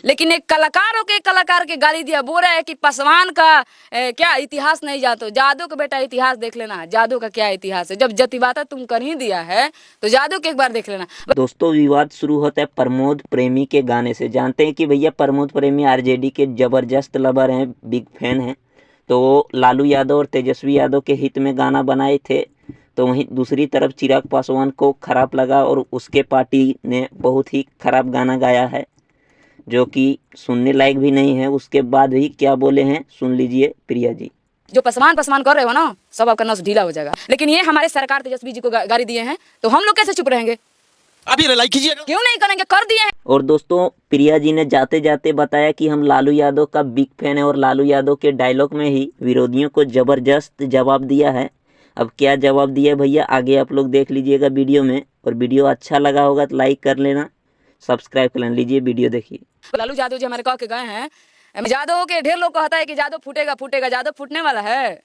लेकिन एक कलाकार के गाली दिया, बोल रहा है कि पासवान का क्या इतिहास नहीं जातो। जादू का बेटा इतिहास देख लेना, जादू का क्या इतिहास है। जब जतिवाता तुम कर ही दिया है तो जादू के एक बार देख लेना। दोस्तों विवाद शुरू होता है प्रमोद प्रेमी के गाने से। जानते हैं कि भैया प्रमोद प्रेमी आरजेडी के जबरदस्त लवर हैं, बिग फैन हैं। तो लालू यादव और तेजस्वी यादव के हित में गाना बनाए थे। तो वहीं दूसरी तरफ चिराग पासवान को खराब लगा और उसके पार्टी ने बहुत ही खराब गाना गाया है, जो कि सुनने लायक भी नहीं है। उसके बाद भी क्या बोले हैं सुन लीजिए प्रिया जी। जो पसवान कर रहे हो ना, सब आपका नस ढीला हो जाएगा। लेकिन ये हमारे सरकार तेजस्वी जी को गाली दिए हैं तो हम लोग कैसे चुप रहेंगे? अभी लाइक कीजिएगा, क्यों नहीं करेंगे, कर दिए हैं। और दोस्तों प्रिया जी ने जाते जाते बताया कि हम लालू यादव का बिग फैन है और लालू यादव के डायलॉग में ही विरोधियों को जबरदस्त जवाब दिया है। अब क्या जवाब दिया भैया आगे आप लोग देख लीजिएगा वीडियो में। और वीडियो अच्छा लगा होगा तो लाइक कर लेना, सब्सक्राइब कर लीजिए, वीडियो देखिए। लालू यादव जी हमारे कह के गए हैं, जादव के ढेर लोग कहता है कि जादव फूटेगा, जादव फूटने वाला है।